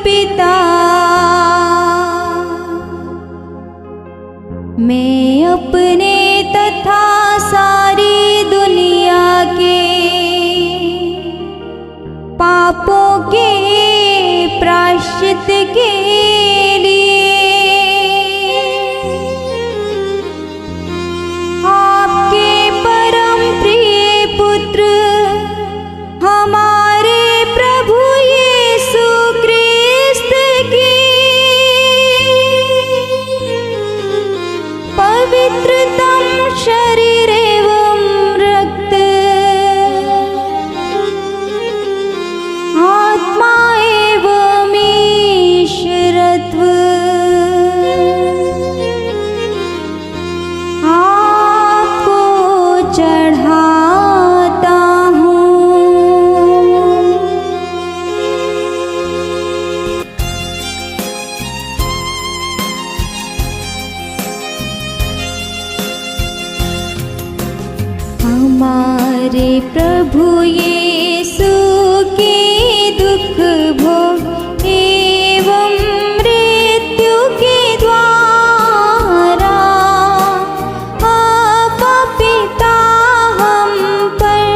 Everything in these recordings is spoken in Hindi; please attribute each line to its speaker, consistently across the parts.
Speaker 1: पिता, मैं अपने तथा सारी दुनिया के पापों के प्रायश्चित के लिए आपके परम प्रिय पुत्र हमारे प्रभु यीशु क्रिस्त की पवित्रतम शरीर एवं रक्त, आत्मा एवं ईश्वरत्व आपको चढ़ाता हूँ। हमारे प्रभु यीशु के दुख भोग एवं मृत्यु के द्वारा आप पिता हम पर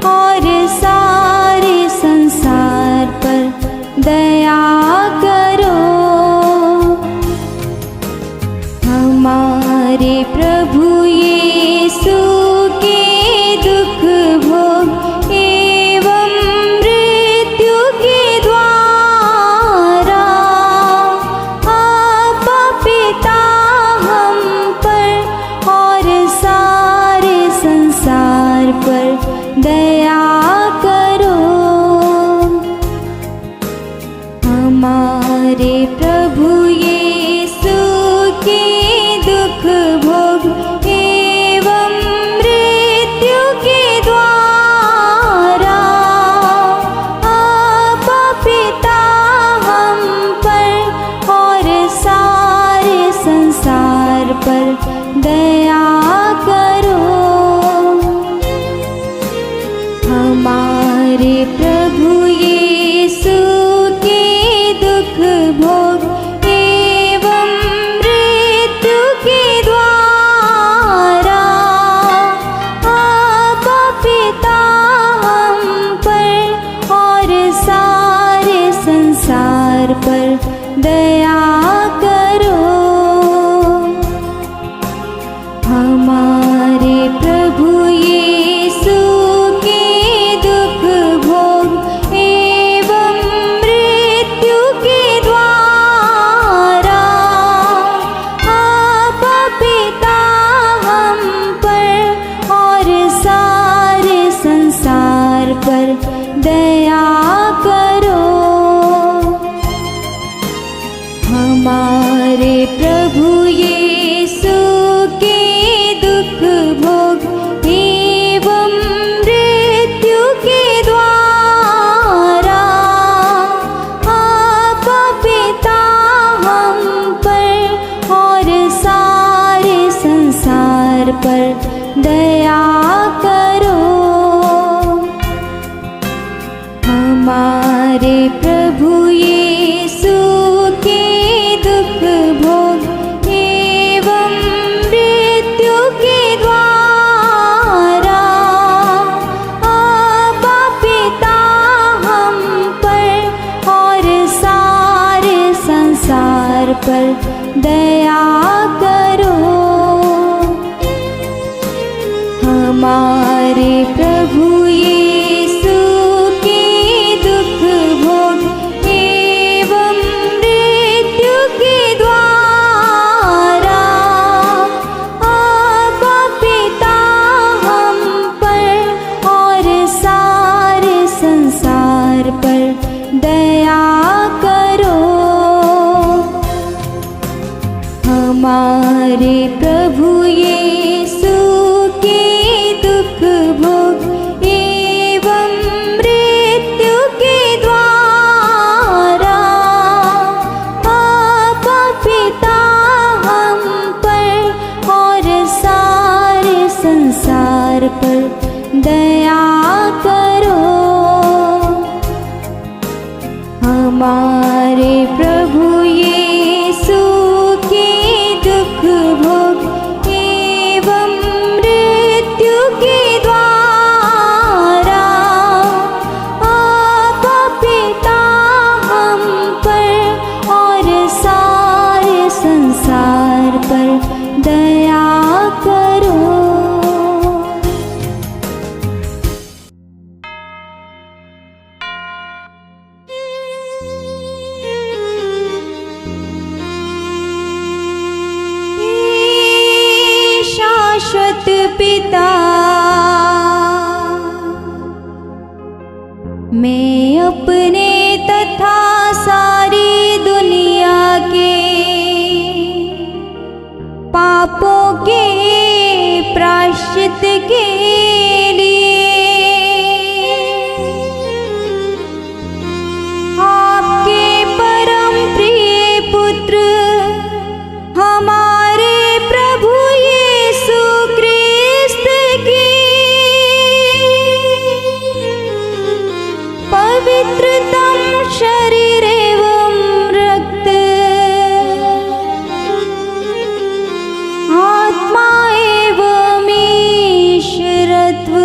Speaker 1: और सारे संसार पर दया करो। हमारे प्रभु यीशु के दुख भोग एवं मृत्यु के द्वारा आप पिता हम पर और सारे संसार पर दया करो। हमारे प्रभु यीशु के दुख भोग एवं मृत्यु के द्वारा आप पिता हम पर और सारे संसार पर दया करो। हमारे प्रभु यीशु के दुख भोग एवं मृत्यु के द्वारा आप पिता हम पर और सारे संसार पर दया करो। हमारे प्रभु यीशु के दुख भोग एवं मृत्यु के द्वारा आप पिता हम पर और सारे संसार पर दया करो। हमारे प्रभु यीशु के दुख भोग एवं मृत्यु के द्वारा आप पिता हम पर और सारे संसार पर दया करो। हमारे प्रभु यीशु के दुख भोग एवं मृत्यु के द्वारा आप पिता हम पर और सारे संसार पर दया करो। हमारे प्रभु यीशु के दुख भोग एवं मृत्यु के द्वारा आप पिता हम पर और सारे संसार पर दया करो। हमारे प्रभु यीशु के दुख भोग एवं मृत्यु के द्वारा आप पिता हम पर और सारे संसार पर दया करो। हमारे दया करो। शाश्वत पिता, मैं अपने तथा सारी दुनिया के पापों के प्रायश्चित के लिए आपके परम प्रिय पुत्र हमारे प्रभु यीशु क्रिस्त की पवित्रतम शरीर एवं रक्त, आत्मा एवं ईश्वरत्व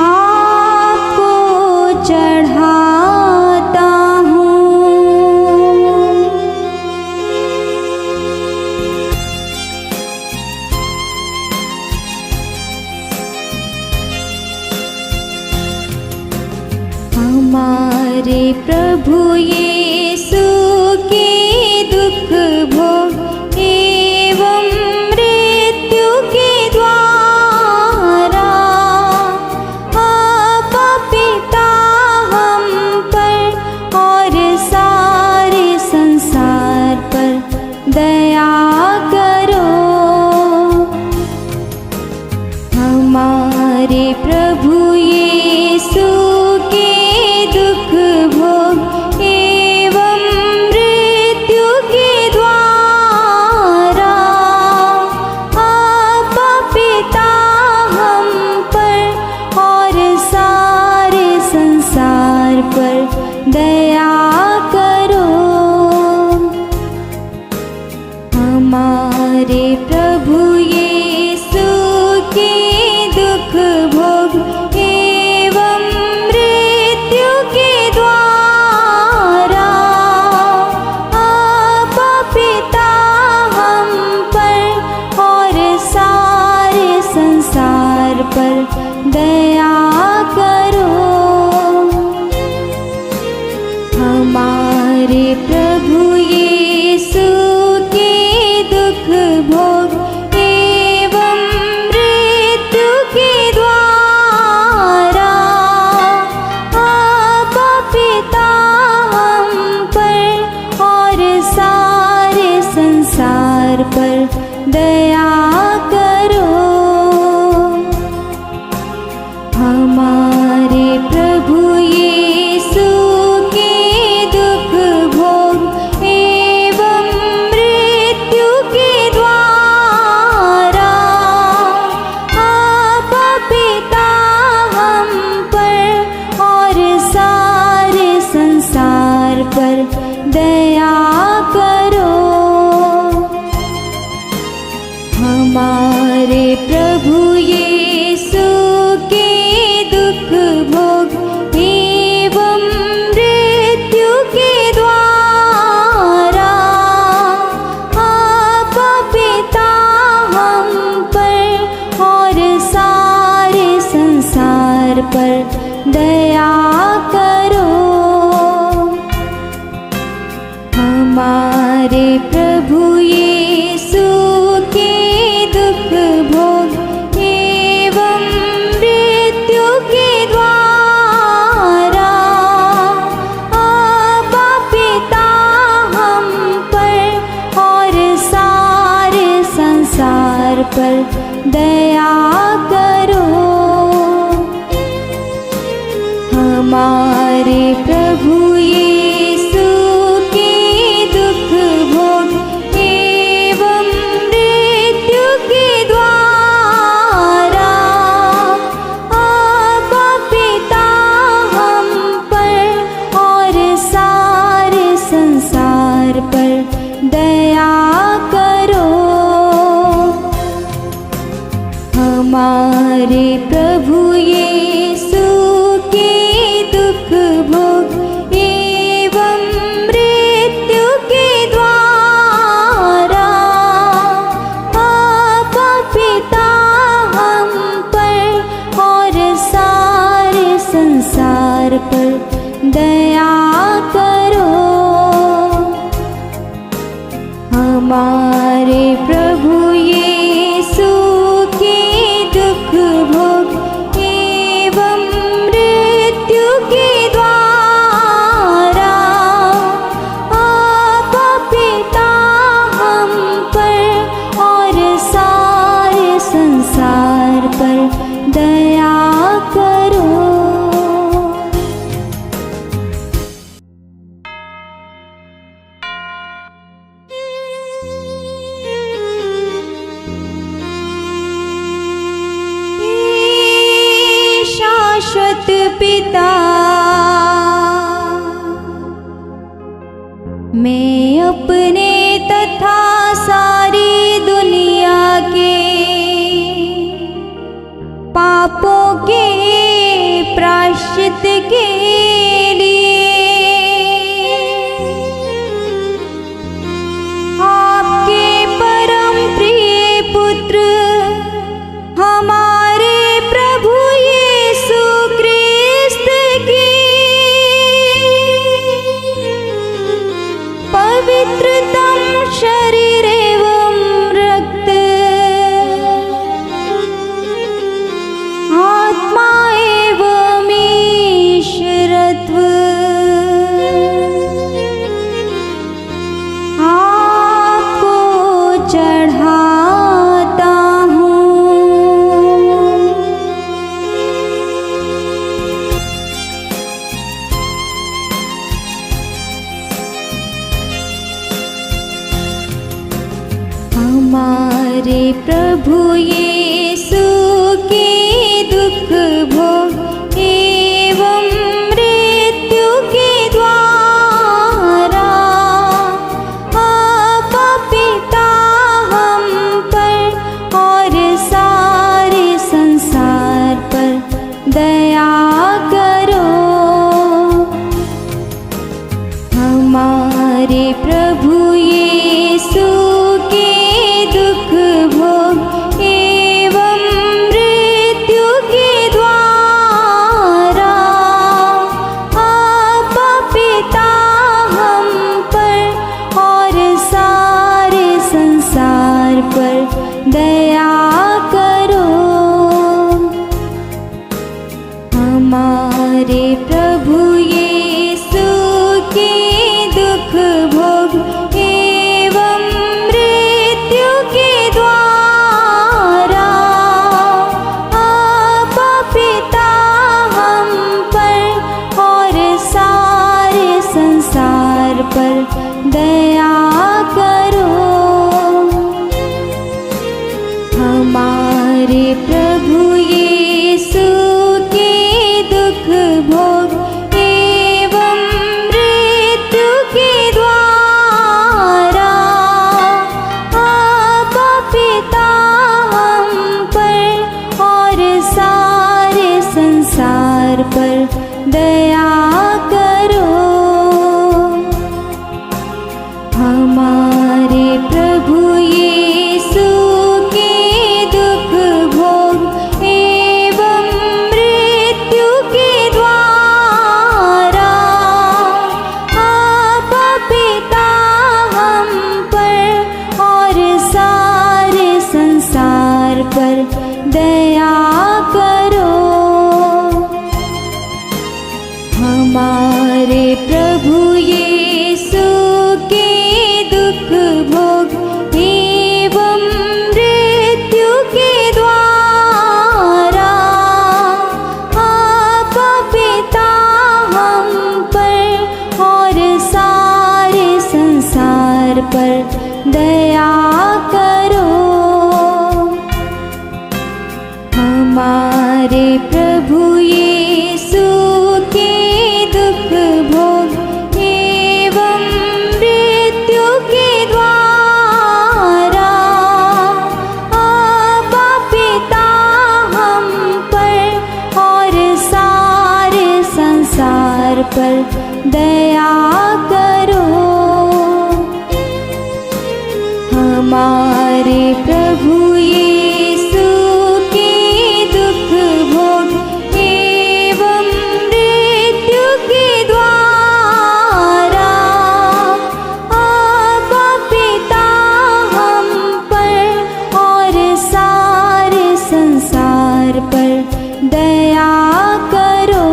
Speaker 1: आपको चढ़ाता हूँ। हमारे प्रभु यीशु के दुख भोग एवं मृत्यु के द्वारा आपा पिता हम पर और सारे संसार पर दया करो। हमारे प्रभु यीशु के दुख भोग एवं मृत्यु के द्वारा आपा पिता हम पर और सारे संसार पर दया करो। हमारे प्रभु यीशु के दुख भोग एवं मृत्यु के द्वारा आपा पिता हम पर और सारे संसार पर दया करो। हमारे प्रभु यीशु के दुख भोग एवं मृत्यु के द्वारा आपा पिता हम पर और सारे संसार पर दया करो। हमारे प्रभु यीशु के दुख भोग एवं मृत्यु के द्वारा आपा पिता हम पर और सारे संसार पर दया करो। हमारे प्रभु यीशु के दुख भोग एवं मृत्यु के द्वारा आपा पिता हम पर और सारे संसार पर दया करो। हमारे प्रभु यीशु के दुख भोग एवं मृत्यु के द्वारा आपा पिता हम पर और सारे संसार पर दया करो। हमारे प्रभु यीशु के दुख भोग एवं मृत्यु के द्वारा आपा पिता हम पर और सारे संसार पर दया करो। हमारे पिता, मैं अपने तथा सारी दुनिया के पापों के प्रायश्चित के लिए आपके परम प्रिय पुत्र हमारे प्रभु यीशु क्रिस्त की पवित्रतम शरीर एवं रक्त, आत्मा एवं ईश्वरत्व आपको चढ़ाता हूँ। हमारे प्रभु यीशु के दुख भोग एवं मृत्यु के द्वारा आपका पिता हम पर और सारे संसार पर दया करो। हमारे प्रभु यीशु के दुख भोग एवं मृत्यु के द्वारा आपका पिता हम पर और सारे संसार पर दया करो। हमारे प्रभु यीशु के दुख भोग एवं मृत्यु के द्वारा आपका पिता हम पर और सारे संसार पर दया करो। हमारे प्रभु यीशु के दुख भोग एवं मृत्यु के द्वारा आपका पिता हम पर और सारे संसार पर दया करो। हमारे प्रभु यीशु के दुख भोग एवं मृत्यु के द्वारा आपका पिता हम पर और सारे संसार पर दया करो। हमारे प्रभु यीशु के दुख भोग एवं मृत्यु के द्वारा आपका पिता हम पर और सारे संसार पर दया करो। हमारे प्रभु यीशु के दुख भोग एवं मृत्यु के द्वारा आपका पिता हम पर और सारे संसार पर दया करो। हमारे प्रभु यीशु के दुख भोग एवं मृत्यु के द्वारा आपका पिता हम पर और सारे संसार पर दया करो।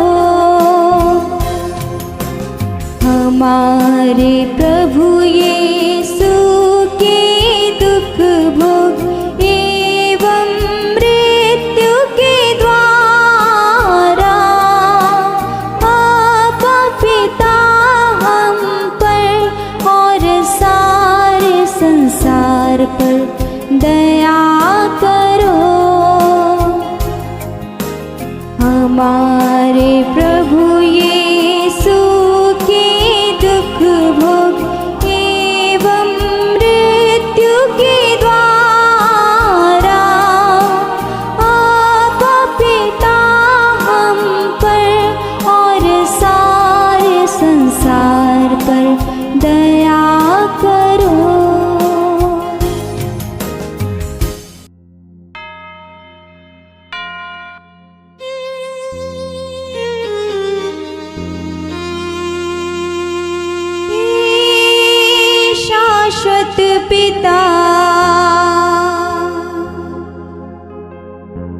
Speaker 1: हमारे प्रभु यीशु के दुख भोग एवं मृत्यु के द्वारा आपका पिता हम पर और सारे संसार पर दया करो। हमारे दया करो। शाश्वत पिता,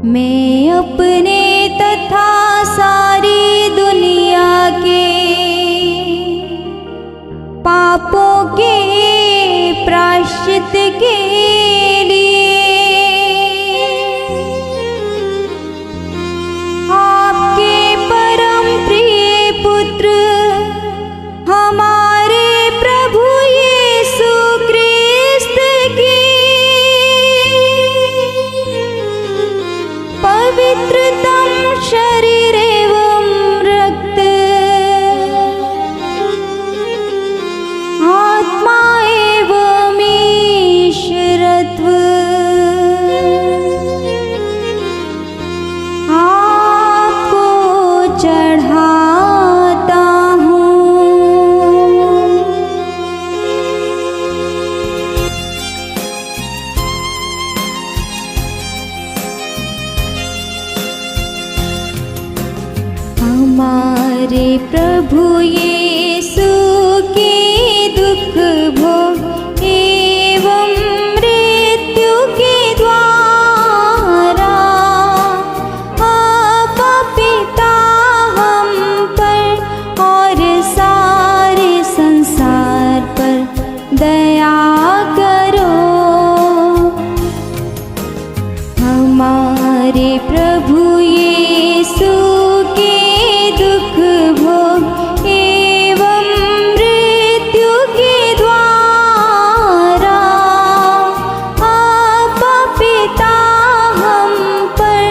Speaker 1: मैं अपने तथा सारी दुनिया के पापों के प्रायश्चित के लिए आपके परम प्रिय पुत्र हमारे प्रभु यीशु क्रिस्त की पवित्रतम शरीर एवं रक्त, आत्मा एवं ईश्वरत्व आपको चढ़ाता हूँ। हमारे प्रभु यीशु के दुख भोग एवं मृत्यु के द्वारा आपका पिता हम पर और सारे संसार पर दया करो। हमारे प्रभु यीशु के दुख भोग एवं मृत्यु के द्वारा आपका पिता हम पर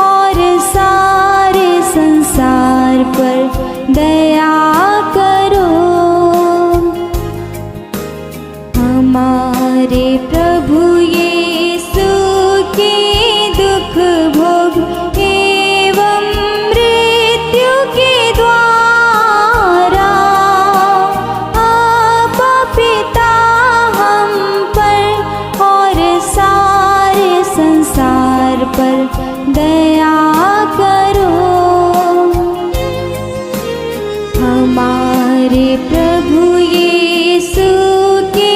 Speaker 1: और सारे संसार पर दया करो। हमारे प्रभु यीशु के दुख भोग एवं मृत्यु के द्वारा आपका पिता हम पर और सारे संसार पर दया करो। हमारे प्रभु यीशु के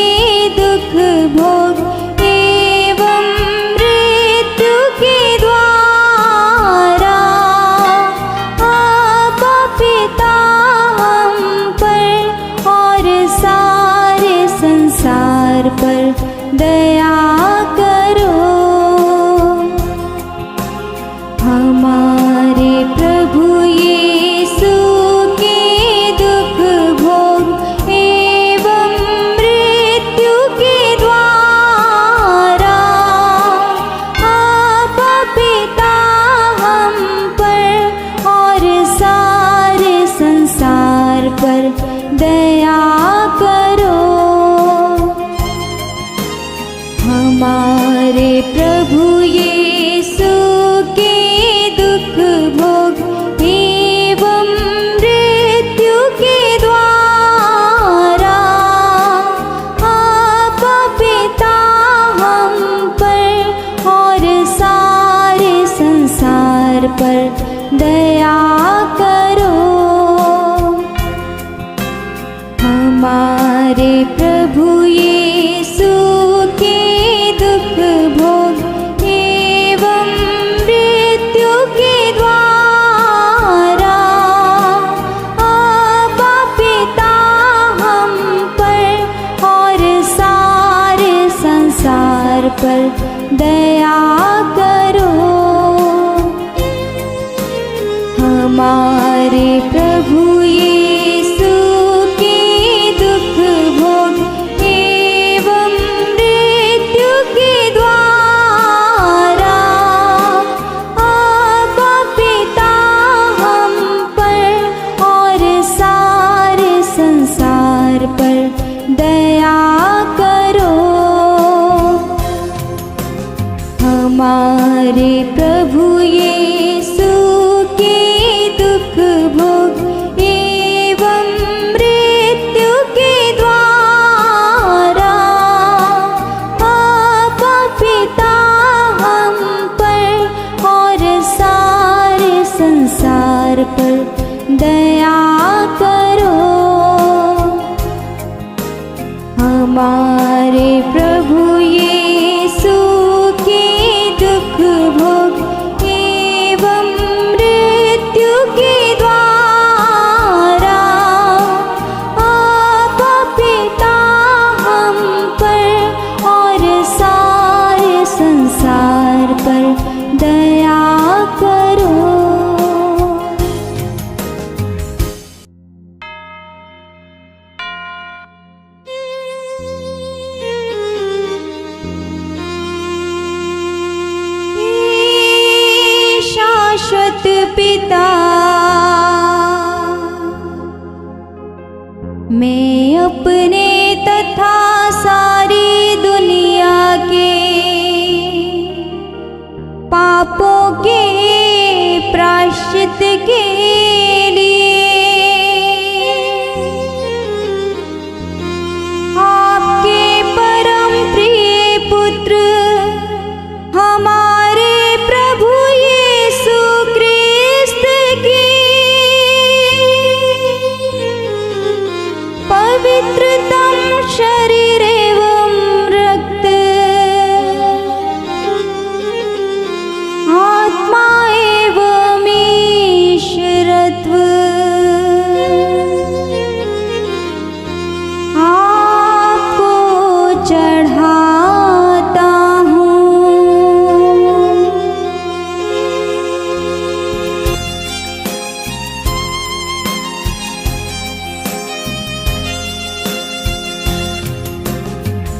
Speaker 1: दुख भोग एवं मृत्यु के द्वारा आपका पिता हम पर और सारे संसार पर दया करो। हमारे प्रभु यीशु के दुख भोग एवं मृत्यु के द्वारा आपका पिता हम पर और सारे संसार पर दया करो। हमारे प्रभु यीशु के दुख भोग एवं मृत्यु के द्वारा आपका पिता हम पर और सारे संसार पर दया करो। हमारे प्रभु यीशु के दुख भोग एवं मृत्यु के द्वारा आपका पिता हम पर और सारे संसार पर दया करो। हमारे प्रभु यीशु के दुख भोग एवं मृत्यु के द्वारा आपका पिता हम पर और सारे संसार पर दया करो। हमारे प्रभु यीशु के दुख भोग एवं मृत्यु के द्वारा आप पिता हम पर और सारे संसार पर दया करो। शाश्वत पिता, मैं अपने तथा सारी दुनिया के पापों के प्रायश्चित के लिए आपके परम प्रिय पुत्र हमारे प्रभु यीशु क्रिस्त की पवित्रतम शरीर एवं रक्त आत्मा एवं ईश्वरत्व आपको चढ़ाता हूँ।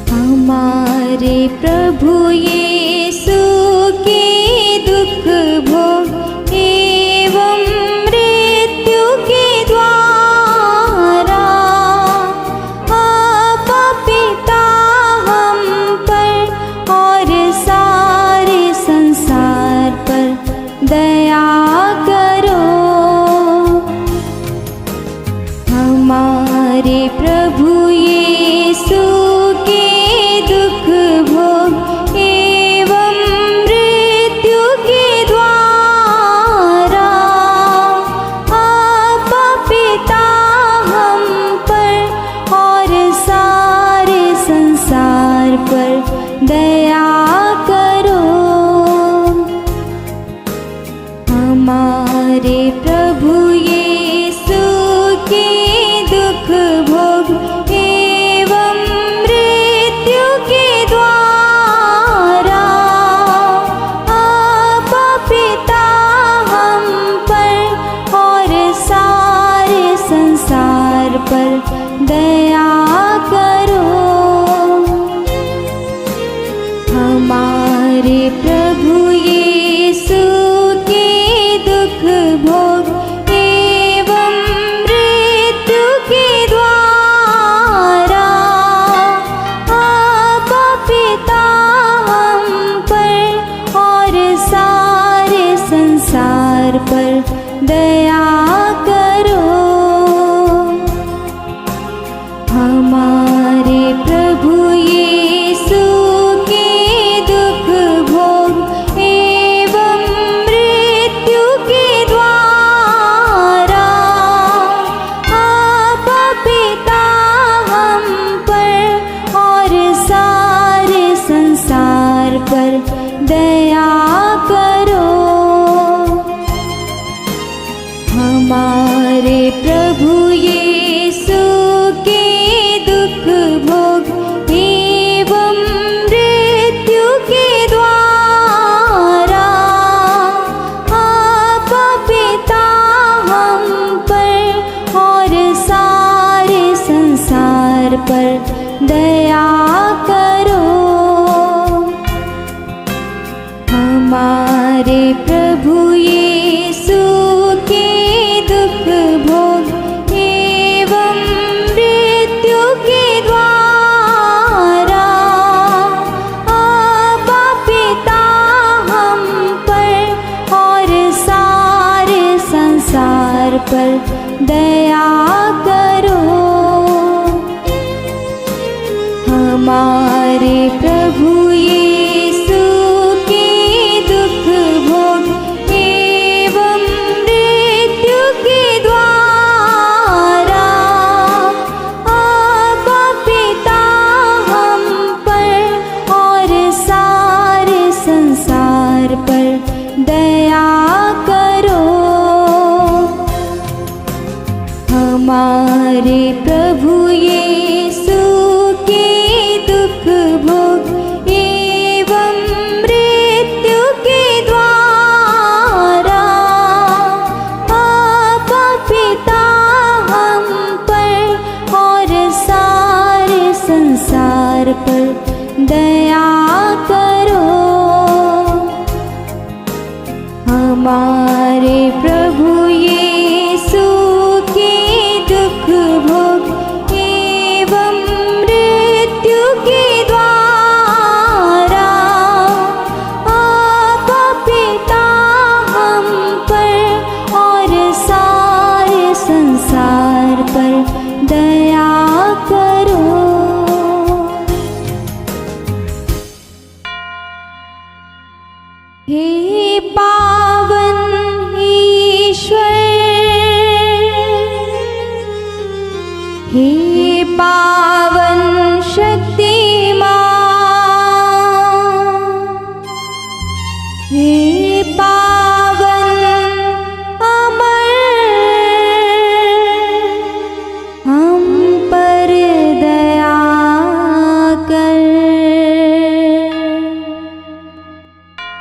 Speaker 1: हमारे प्रभु यीशु के दुख भोग एवं मृत्यु के द्वारा आप पिता हम पर और सारे संसार पर दया करो। हमारे प्रभु यीशु के दुख भोग एवं मृत्यु के द्वारा आप पिता हम पर और सारे संसार पर दया करो। हमारे प्रभु यीशु के दुख भोग एवं मृत्यु के द्वारा आप पिता हम पर और सारे संसार पर दया करो। हमारे प्रभु यीशु के दुख भोग एवं मृत्यु के द्वारा आप पिता हम पर और सारे संसार पर दया करो। हमारे प्रभु यीशु के दुख भोग एवं मृत्यु के द्वारा आप पिता हम पर और सारे संसार पर दया करो। हमारे प्रभु यीशु के दुख भोग एवं मृत्यु के द्वारा आप पिता हम पर और सारे संसार पर दया करो। हमारे प्रभु यीशु के दुख भोग एवं मृत्यु के द्वारा आप पिता हम पर और सारे संसार पर दया करो। हमारे प्रभु यीशु के दुख भोग एवं मृत्यु के द्वारा आप पिता संसार पर दया करो। हमारे प्रभु यीशु के दुख भोग एवं मृत्यु के द्वारा आपका पिता हम पर और सारे संसार पर दया करो। हे पावन ईश्वर, हे पावन शक्तिमान, हे पावन अमर, हम पर दया कर।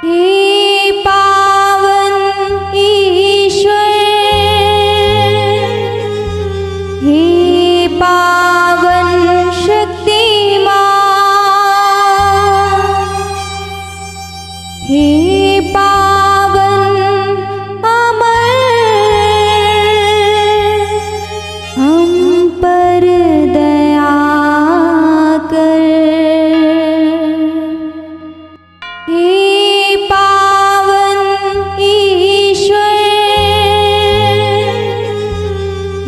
Speaker 1: हे पावन ईश्वर, हे पावन शक्तिमान, हे पावन अमर, हम पर दया कर। हे पावन ईश्वर,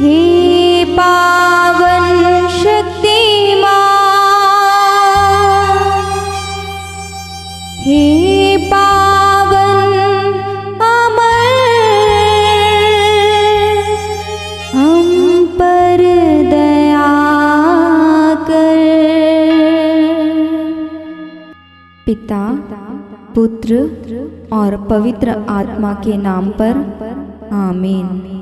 Speaker 1: हे पावन शक्तिमान, हे पावन अमर, हम पर दया कर। पिता, पुत्र और पवित्र आत्मा के नाम पर आमीन।